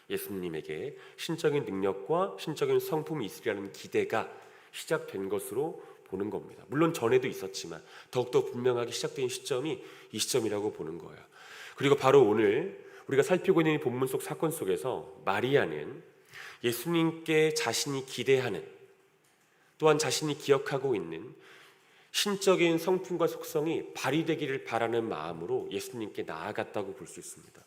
예수님에게 신적인 능력과 신적인 성품이 있으리라는 기대가 시작된 것으로 보는 겁니다. 물론 전에도 있었지만 더욱더 분명하게 시작된 시점이 이 시점이라고 보는 거예요. 그리고 바로 오늘 우리가 살피고 있는 이 본문 속 사건 속에서 마리아는 예수님께 자신이 기대하는, 또한 자신이 기억하고 있는 신적인 성품과 속성이 발휘되기를 바라는 마음으로 예수님께 나아갔다고 볼 수 있습니다.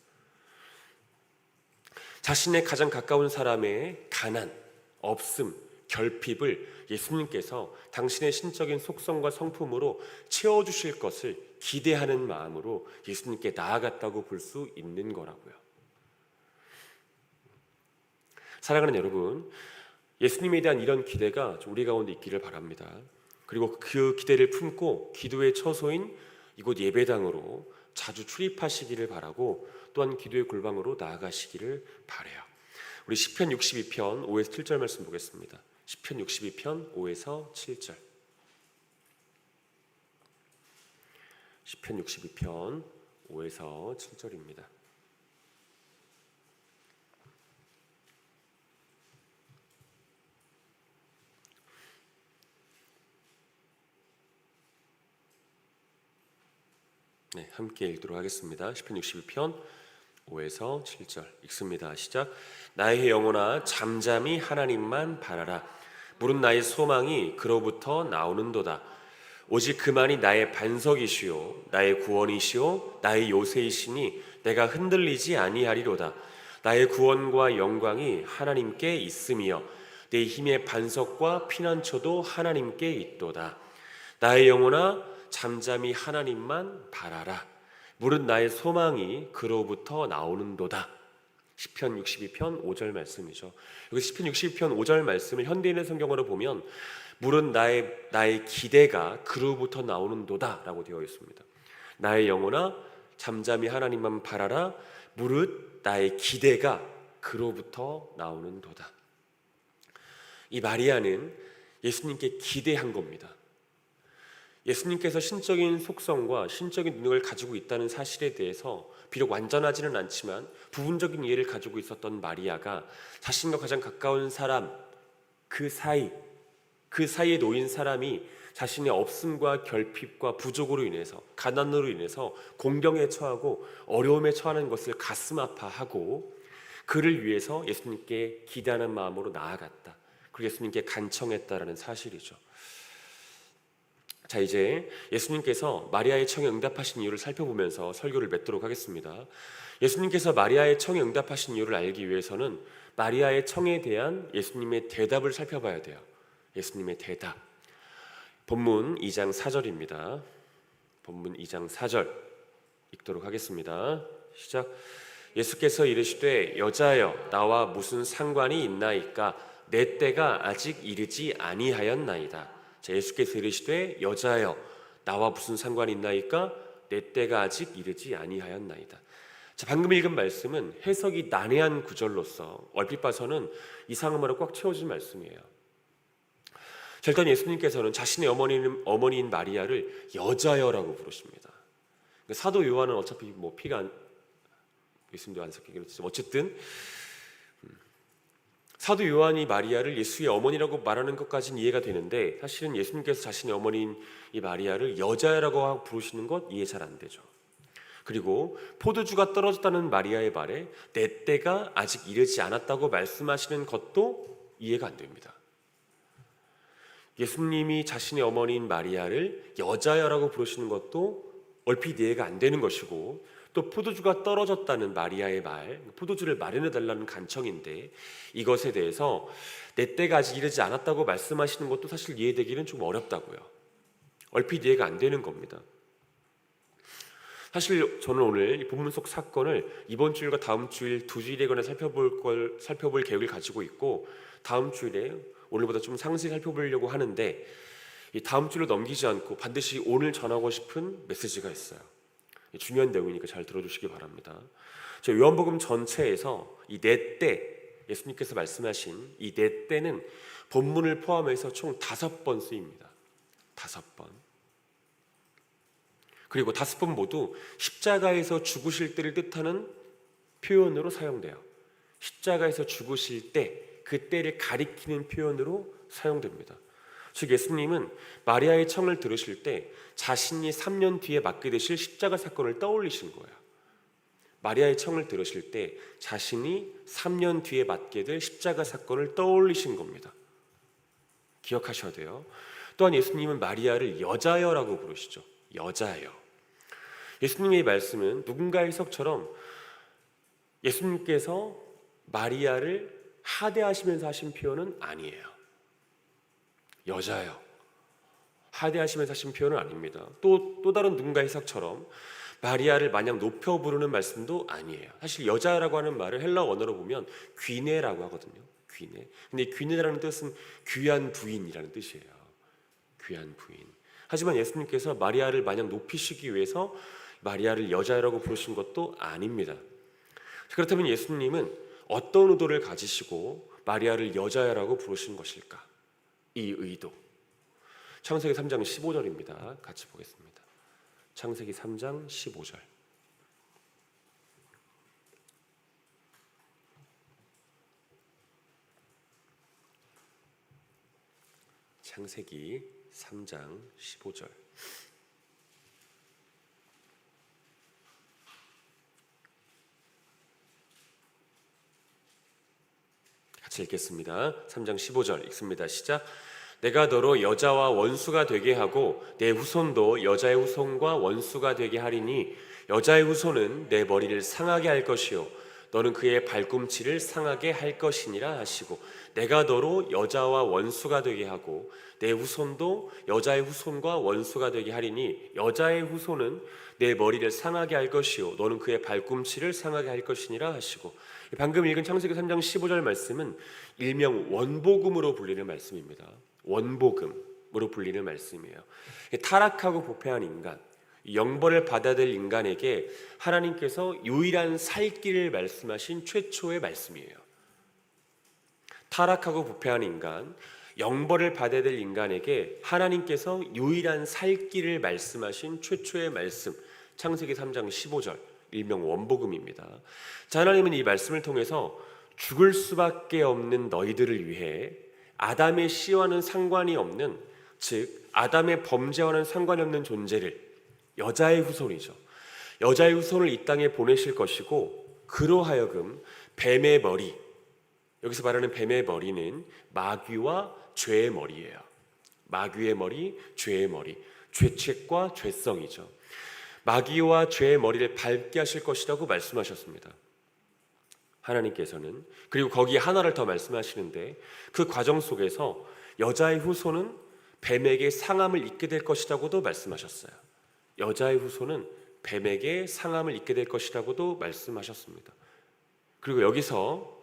자신의 가장 가까운 사람의 가난, 없음, 결핍을 예수님께서 당신의 신적인 속성과 성품으로 채워주실 것을 기대하는 마음으로 예수님께 나아갔다고 볼 수 있는 거라고요. 사랑하는 여러분, 예수님에 대한 이런 기대가 우리 가운데 있기를 바랍니다. 그리고 그 기대를 품고 기도의 처소인 이곳 예배당으로 자주 출입하시기를 바라고, 또한 기도의 골방으로 나아가시기를 바라요. 우리 시편 62편 5에서 7절 말씀 보겠습니다. 시편 62편 5에서 7절. 시편 62편 5에서 7절입니다. 네, 함께 읽도록 하겠습니다. 시편 62편 5에서 7절 읽습니다. 시작. 나의 영혼아 잠잠히 하나님만 바라라. 물은 나의 소망이 그로부터 나오는도다. 오직 그만이 나의 반석이시요 나의 구원이시요 나의 요새이시니 내가 흔들리지 아니하리로다. 나의 구원과 영광이 하나님께 있으며 내 힘의 반석과 피난처도 하나님께 있도다. 나의 영혼아 잠잠히 하나님만 바라라. 물은 나의 소망이 그로부터 나오는도다. 시편 62편 5절 말씀이죠. 여기 시편 62편 5절 말씀을 현대인의 성경으로 보면 물은 나의 기대가 그로부터 나오는도다 라고 되어 있습니다. 나의 영혼아 잠잠히 하나님만 바라라. 무릇 나의 기대가 그로부터 나오는도다. 이 마리아는 예수님께 기대한 겁니다. 예수님께서 신적인 속성과 신적인 능력을 가지고 있다는 사실에 대해서 비록 완전하지는 않지만 부분적인 이해를 가지고 있었던 마리아가 자신과 가장 가까운 사람, 그 사이에 놓인 사람이 자신의 없음과 결핍과 부족으로 인해서, 가난으로 인해서 공경에 처하고 어려움에 처하는 것을 가슴 아파하고 그를 위해서 예수님께 기대하는 마음으로 나아갔다. 그리고 예수님께 간청했다라는 사실이죠. 자, 이제 예수님께서 마리아의 청에 응답하신 이유를 살펴보면서 설교를 맺도록 하겠습니다. 예수님께서 마리아의 청에 응답하신 이유를 알기 위해서는 마리아의 청에 대한 예수님의 대답을 살펴봐야 돼요. 예수님의 대답. 본문 2장 4절입니다. 본문 2장 4절 읽도록 하겠습니다. 시작. 예수께서 이르시되 여자여 나와 무슨 상관이 있나이까 내 때가 아직 이르지 아니하였나이다. 자, 예수께서 이르시되 여자여 나와 무슨 상관이 있나이까 내 때가 아직 이르지 아니하였나이다. 자, 방금 읽은 말씀은 해석이 난해한 구절로서 얼핏 봐서는 이상함으로 꽉 채워진 말씀이에요. 자, 일단 예수님께서는 자신의 어머니인 마리아를 여자여라고 부르십니다. 사도 요한은 어차피 피가 예수님도 안 섞이기로 했지만 어쨌든 사도 요한이 마리아를 예수의 어머니라고 말하는 것까지는 이해가 되는데 사실은 예수님께서 자신의 어머니인 이 마리아를 여자라고 부르시는 것 이해 잘 안 되죠. 그리고 포도주가 떨어졌다는 마리아의 말에 내 때가 아직 이르지 않았다고 말씀하시는 것도 이해가 안 됩니다. 예수님이 자신의 어머니인 마리아를 여자여라고 부르시는 것도 얼핏 이해가 안 되는 것이고, 또 포도주가 떨어졌다는 마리아의 말, 포도주를 마련해 달라는 간청인데 이것에 대해서 내 때가 아직 이르지 않았다고 말씀하시는 것도 사실 이해되기는 좀 어렵다고요. 얼핏 이해가 안 되는 겁니다. 사실 저는 오늘 이 본문 속 사건을 이번 주일과 다음 주일 두 주일에 관해 살펴볼 계획을 가지고 있고, 다음 주일에 오늘보다 좀 상세히 살펴보려고 하는데, 이 다음 주로 넘기지 않고 반드시 오늘 전하고 싶은 메시지가 있어요. 중요한 내용이니까 잘 들어주시기 바랍니다. 저 요한복음 전체에서 이 네 때, 예수님께서 말씀하신 이 네 때는 본문을 포함해서 총 5번 쓰입니다. 5번. 그리고 5번 모두 십자가에서 죽으실 때를 뜻하는 표현으로 사용돼요. 십자가에서 죽으실 때, 그 때를 가리키는 표현으로 사용됩니다. 즉 예수님은 마리아의 청을 들으실 때 자신이 3년 뒤에 맡게 되실 십자가 사건을 떠올리신 거예요. 마리아의 청을 들으실 때 자신이 3년 뒤에 맡게 될 십자가 사건을 떠올리신 겁니다. 기억하셔야 돼요. 또한 예수님은 마리아를 여자여라고 부르시죠. 여자여. 예수님의 말씀은 누군가의 해석처럼 예수님께서 마리아를 하대하시면서 하신 표현은 아니에요. 여자여. 하대하시면서 하신 표현은 아닙니다. 또 다른 누군가의 해석처럼 마리아를 마냥 높여 부르는 말씀도 아니에요. 사실 여자라고 하는 말을 헬라어 원어로 보면 귀네라고 하거든요. 귀네. 근데 귀네라는 뜻은 귀한 부인이라는 뜻이에요. 귀한 부인. 하지만 예수님께서 마리아를 마냥 높이시기 위해서 마리아를 여자라고 부르신 것도 아닙니다. 그렇다면 예수님은 어떤 의도를 가지시고 마리아를 여자라고 부르신 것일까? 이 의도. 창세기 3장 15절입니다. 같이 보겠습니다. 창세기 3장 15절. 창세기 3장 15절. 같이 읽겠습니다. 3장 15절 읽습니다. 시작. 내가 너로 여자와 원수가 되게 하고 내 후손도 여자의 후손과 원수가 되게 하리니 여자의 후손은 내 머리를 상하게 할 것이요 너는 그의 발꿈치를 상하게 할 것이니라 하시고, 내가 너로 여자와 원수가 되게 하고 내 후손도 여자의 후손과 원수가 되게 하리니 여자의 후손은 내 머리를 상하게 할 것이요 너는 그의 발꿈치를 상하게 할 것이니라 하시고, 방금 읽은 창세기 3장 15절 말씀은 일명 원복음으로 불리는 말씀입니다. 원복음으로 불리는 말씀이에요. 타락하고 부패한 인간, 영벌을 받아야 될 인간에게 하나님께서 유일한 살 길을 말씀하신 최초의 말씀이에요. 타락하고 부패한 인간, 영벌을 받아야 될 인간에게 하나님께서 유일한 살 길을 말씀하신 최초의 말씀, 창세기 3장 15절, 일명 원복음입니다. 자, 하나님은 이 말씀을 통해서 죽을 수밖에 없는 너희들을 위해 아담의 씨와는 상관이 없는, 즉 아담의 범죄와는 상관이 없는 존재를, 여자의 후손이죠. 여자의 후손을 이 땅에 보내실 것이고, 그로 하여금 뱀의 머리, 여기서 말하는 뱀의 머리는 마귀와 죄의 머리예요. 마귀의 머리, 죄의 머리, 죄책과 죄성이죠. 마귀와 죄의 머리를 밟게 하실 것이라고 말씀하셨습니다. 하나님께서는. 그리고 거기에 하나를 더 말씀하시는데, 그 과정 속에서 여자의 후손은 뱀에게 상함을 입게 될 것이라고도 말씀하셨어요. 여자의 후손은 뱀에게 상함을 입게 될 것이라고도 말씀하셨습니다. 그리고 여기서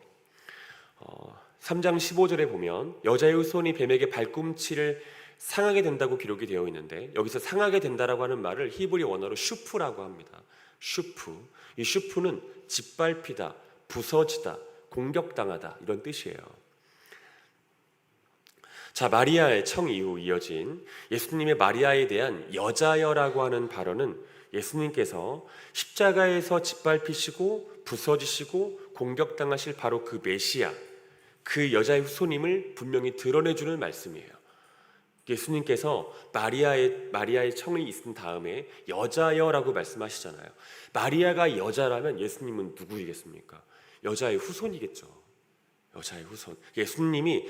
3장 15절에 보면 여자의 후손이 뱀에게 발꿈치를 상하게 된다고 기록이 되어 있는데, 여기서 상하게 된다라고 하는 말을 히브리 원어로 슈프라고 합니다. 슈프. 이 슈프는 짓밟히다, 부서지다, 공격당하다, 이런 뜻이에요. 자, 마리아의 청 이후 이어진 예수님의 마리아에 대한 여자여라고 하는 발언은 예수님께서 십자가에서 짓밟히시고 부서지시고 공격당하실 바로 그 메시아, 그 여자의 후손임을 분명히 드러내주는 말씀이에요. 예수님께서 마리아의 청이 있은 다음에 여자여라고 말씀하시잖아요. 마리아가 여자라면 예수님은 누구이겠습니까? 여자의 후손이겠죠. 여자의 후손. 예수님이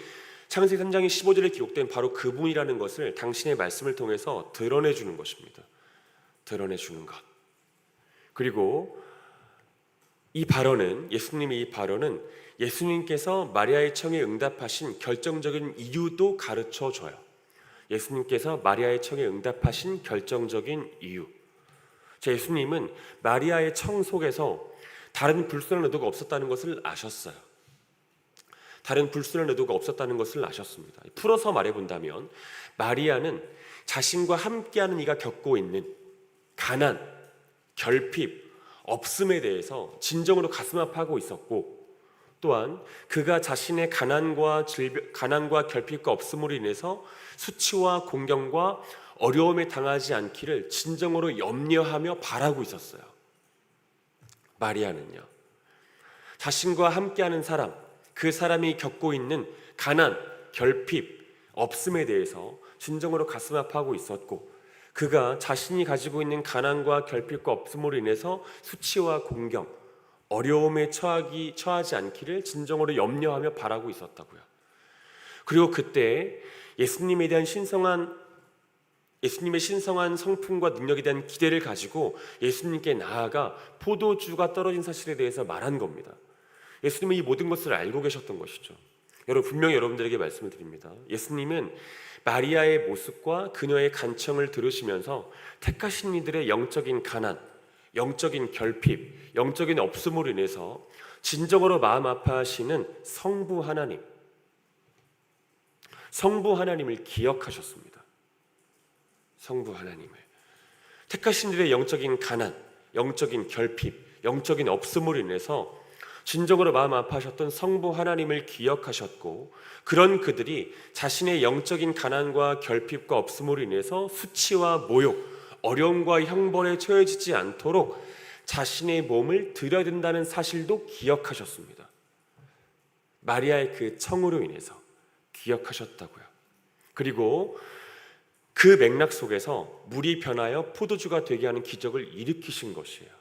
창세기 3장 15절에 기록된 바로 그분이라는 것을 당신의 말씀을 통해서 드러내주는 것입니다. 드러내주는 것. 그리고 이 발언은, 예수님의 이 발언은 예수님께서 마리아의 청에 응답하신 결정적인 이유도 가르쳐줘요. 예수님께서 마리아의 청에 응답하신 결정적인 이유. 제 예수님은 마리아의 청 속에서 다른 불순한 의도가 없었다는 것을 아셨어요. 다른 불순한 의도가 없었다는 것을 아셨습니다. 풀어서 말해본다면 마리아는 자신과 함께하는 이가 겪고 있는 가난, 결핍, 없음에 대해서 진정으로 가슴 아파하고 있었고, 또한 그가 자신의 가난과 결핍과 없음으로 인해서 수치와 공경과 어려움에 당하지 않기를 진정으로 염려하며 바라고 있었어요. 마리아는요, 자신과 함께하는 사람, 그 사람이 겪고 있는 가난, 결핍, 없음에 대해서 진정으로 가슴 아파하고 있었고, 그가 자신이 가지고 있는 가난과 결핍과 없음으로 인해서 수치와 공경, 어려움에 처하지 않기를 진정으로 염려하며 바라고 있었다고요. 그리고 그때 예수님의 신성한 성품과 능력에 대한 기대를 가지고 예수님께 나아가 포도주가 떨어진 사실에 대해서 말한 겁니다. 예수님은 이 모든 것을 알고 계셨던 것이죠. 여러분, 분명히 여러분들에게 말씀을 드립니다. 예수님은 마리아의 모습과 그녀의 간청을 들으시면서 택하신 이들의 영적인 가난, 영적인 결핍, 영적인 없음으로 인해서 진정으로 마음 아파하시는 성부 하나님을 기억하셨습니다. 성부 하나님을, 택하신 이들의 영적인 가난, 영적인 결핍, 영적인 없음으로 인해서 진정으로 마음 아파하셨던 성부 하나님을 기억하셨고, 그런 그들이 자신의 영적인 가난과 결핍과 없음으로 인해서 수치와 모욕, 어려움과 형벌에 처해지지 않도록 자신의 몸을 드려야 된다는 사실도 기억하셨습니다. 마리아의 그 청으로 인해서 기억하셨다고요. 그리고 그 맥락 속에서 물이 변하여 포도주가 되게 하는 기적을 일으키신 것이에요.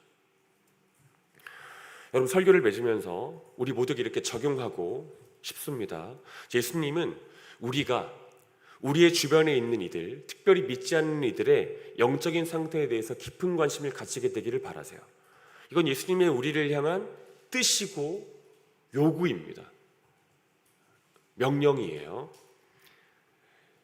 여러분, 설교를 맺으면서 우리 모두에게 이렇게 적용하고 싶습니다. 예수님은 우리가 우리의 주변에 있는 이들, 특별히 믿지 않는 이들의 영적인 상태에 대해서 깊은 관심을 가지게 되기를 바라세요. 이건 예수님의 우리를 향한 뜻이고 요구입니다. 명령이에요.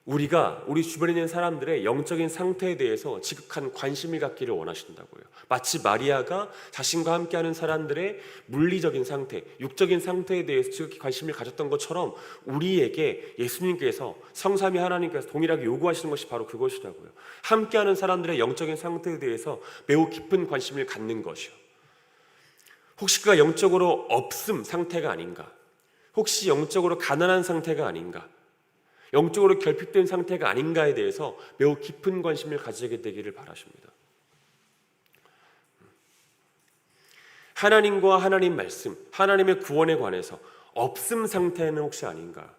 우리가 우리 주변에 있는 사람들의 영적인 상태에 대해서 지극한 관심을 갖기를 원하신다고요. 마치 마리아가 자신과 함께하는 사람들의 물리적인 상태, 육적인 상태에 대해서 지극히 관심을 가졌던 것처럼 우리에게 예수님께서, 성삼위 하나님께서 동일하게 요구하시는 것이 바로 그것이라고요. 함께하는 사람들의 영적인 상태에 대해서 매우 깊은 관심을 갖는 것이요. 혹시 그가 영적으로 없음 상태가 아닌가? 혹시 영적으로 가난한 상태가 아닌가? 영적으로 결핍된 상태가 아닌가에 대해서 매우 깊은 관심을 가지게 되기를 바라십니다. 하나님과 하나님 말씀, 하나님의 구원에 관해서 없음 상태는 혹시 아닌가?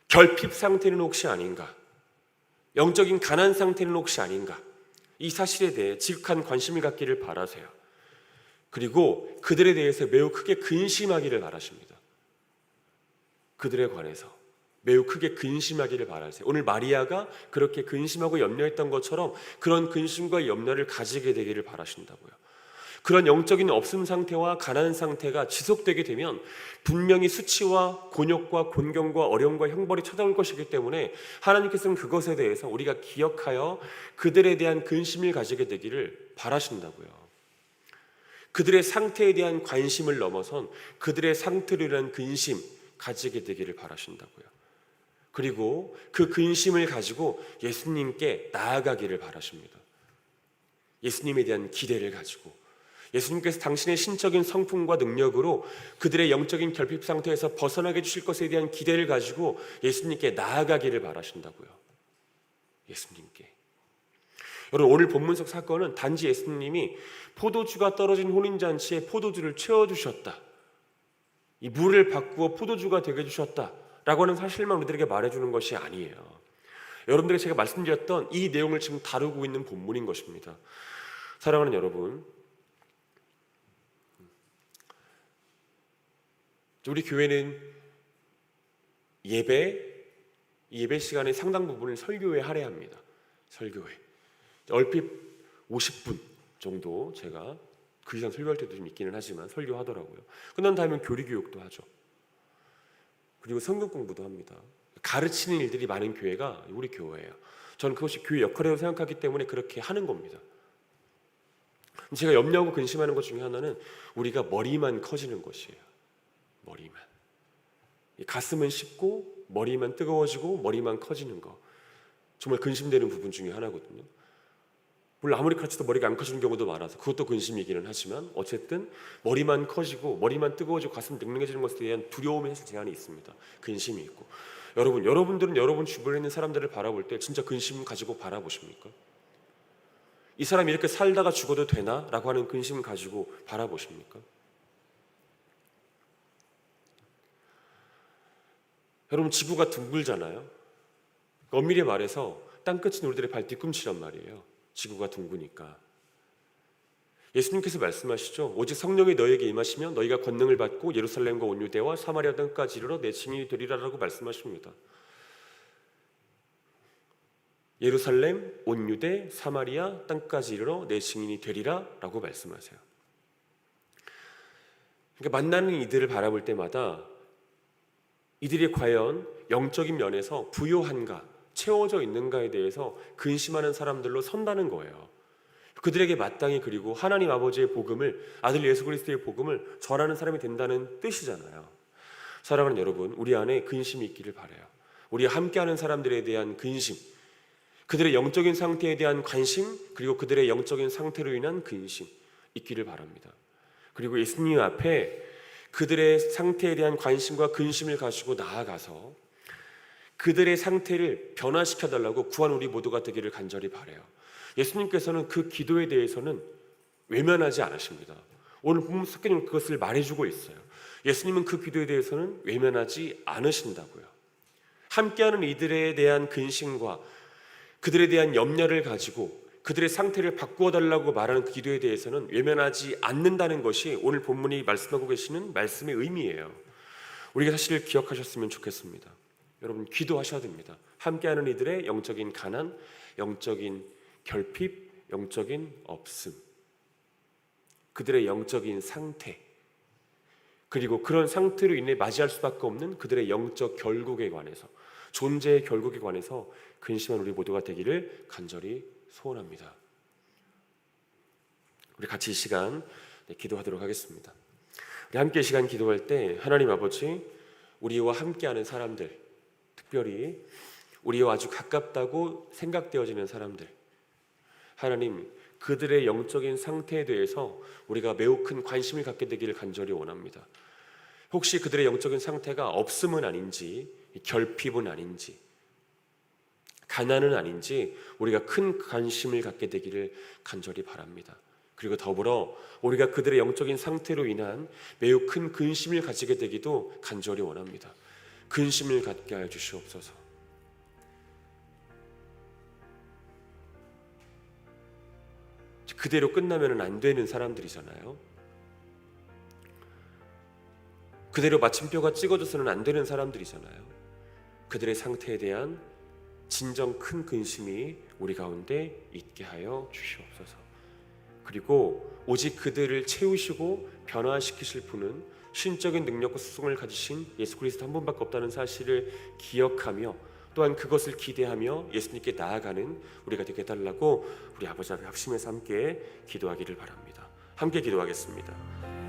결핍 상태는 혹시 아닌가? 영적인 가난 상태는 혹시 아닌가? 이 사실에 대해 지극한 관심을 갖기를 바라세요. 그리고 그들에 대해서 매우 크게 근심하기를 바라십니다. 그들에 관해서 매우 크게 근심하기를 바라세요. 오늘 마리아가 그렇게 근심하고 염려했던 것처럼 그런 근심과 염려를 가지게 되기를 바라신다고요. 그런 영적인 없음 상태와 가난 상태가 지속되게 되면 분명히 수치와 곤욕과 곤경과 어려움과 형벌이 찾아올 것이기 때문에 하나님께서는 그것에 대해서 우리가 기억하여 그들에 대한 근심을 가지게 되기를 바라신다고요. 그들의 상태에 대한 관심을 넘어선 그들의 상태를 위한 근심 가지게 되기를 바라신다고요. 그리고 그 근심을 가지고 예수님께 나아가기를 바라십니다. 예수님에 대한 기대를 가지고 예수님께서 당신의 신적인 성품과 능력으로 그들의 영적인 결핍 상태에서 벗어나게 해주실 것에 대한 기대를 가지고 예수님께 나아가기를 바라신다고요. 예수님께. 여러분, 오늘 본문 속 사건은 단지 예수님이 포도주가 떨어진 혼인잔치에 포도주를 채워주셨다, 이 물을 바꾸어 포도주가 되게 해주셨다 라고 하는 사실만 우리들에게 말해주는 것이 아니에요. 여러분들에게 제가 말씀드렸던 이 내용을 지금 다루고 있는 본문인 것입니다. 사랑하는 여러분, 우리 교회는 예배 시간의 상당 부분을 설교에 할애합니다. 설교회. 얼핏 50분 정도, 제가 그 이상 설교할 때도 좀 있기는 하지만 설교하더라고요. 끝난 다음에 교리교육도 하죠. 그리고 성경 공부도 합니다. 가르치는 일들이 많은 교회가 우리 교회예요. 저는 그것이 교회 역할이라고 생각하기 때문에 그렇게 하는 겁니다. 제가 염려하고 근심하는 것 중에 하나는 우리가 머리만 커지는 것이에요. 머리만. 가슴은 쉽고 머리만 뜨거워지고 머리만 커지는 거. 정말 근심되는 부분 중에 하나거든요. 물론 아무리 그렇지도 머리가 안 커지는 경우도 많아서 그것도 근심이기는 하지만 어쨌든 머리만 커지고 머리만 뜨거워지고 가슴 눅눅해지는 것에 대한 두려움의 제한이 있습니다. 근심이 있고. 여러분들은 여러분 주변에 있는 사람들을 바라볼 때 진짜 근심 가지고 바라보십니까? 이 사람이 이렇게 살다가 죽어도 되나? 라고 하는 근심 가지고 바라보십니까? 여러분, 지구가 둥글잖아요. 엄밀히 말해서 땅끝은 우리들의 발 뒤꿈치란 말이에요. 지구가 둥그니까. 예수님께서 말씀하시죠. 오직 성령이 너에게 임하시면 너희가 권능을 받고 예루살렘과 온 유대와 사마리아 땅까지 이르러 내 증인이 되리라라고 말씀하십니다. 예루살렘, 온 유대, 사마리아 땅까지 이르러 내 증인이 되리라라고 말씀하세요. 그러니까 만나는 이들을 바라볼 때마다 이들이 과연 영적인 면에서 부요한가, 채워져 있는가에 대해서 근심하는 사람들로 선다는 거예요. 그들에게 마땅히 그리고 하나님 아버지의 복음을, 아들 예수 그리스도의 복음을 전하는 사람이 된다는 뜻이잖아요. 사랑하는 여러분, 우리 안에 근심이 있기를 바라요. 우리 함께하는 사람들에 대한 근심, 그들의 영적인 상태에 대한 관심, 그리고 그들의 영적인 상태로 인한 근심 있기를 바랍니다. 그리고 예수님 앞에 그들의 상태에 대한 관심과 근심을 가지고 나아가서 그들의 상태를 변화시켜달라고 구한 우리 모두가 되기를 간절히 바라요. 예수님께서는 그 기도에 대해서는 외면하지 않으십니다. 오늘 본문 속에는 그것을 말해주고 있어요. 예수님은 그 기도에 대해서는 외면하지 않으신다고요. 함께하는 이들에 대한 근심과 그들에 대한 염려를 가지고 그들의 상태를 바꾸어 달라고 말하는 그 기도에 대해서는 외면하지 않는다는 것이 오늘 본문이 말씀하고 계시는 말씀의 의미예요. 우리가 사실을 기억하셨으면 좋겠습니다. 여러분, 기도하셔야 됩니다. 함께하는 이들의 영적인 가난, 영적인 결핍, 영적인 없음, 그들의 영적인 상태, 그리고 그런 상태로 인해 맞이할 수밖에 없는 그들의 영적 결국에 관해서, 존재의 결국에 관해서 근심한 우리 모두가 되기를 간절히 소원합니다. 우리 같이 이 시간 기도하도록 하겠습니다. 우리 함께 이 시간 기도할 때 하나님 아버지, 우리와 함께하는 사람들, 특별히 우리와 아주 가깝다고 생각되어지는 사람들, 하나님, 그들의 영적인 상태에 대해서 우리가 매우 큰 관심을 갖게 되기를 간절히 원합니다. 혹시 그들의 영적인 상태가 없음은 아닌지, 결핍은 아닌지, 가난은 아닌지 우리가 큰 관심을 갖게 되기를 간절히 바랍니다. 그리고 더불어 우리가 그들의 영적인 상태로 인한 매우 큰 근심을 가지게 되기도 간절히 원합니다. 근심을 갖게 하여 주시옵소서. 그대로 끝나면 안 되는 사람들이잖아요. 그대로 마침표가 찍어져서는 안 되는 사람들이잖아요. 그들의 상태에 대한 진정 큰 근심이 우리 가운데 있게 하여 주시옵소서. 그리고 오직 그들을 채우시고 변화시키실 분은 신적인 능력과 수성을 가지신 예수 그리스도 한 분밖에 없다는 사실을 기억하며 또한 그것을 기대하며 예수님께 나아가는 우리가 되게 해달라고 우리 아버지 앞에 합심해서 함께 기도하기를 바랍니다. 함께 기도하겠습니다.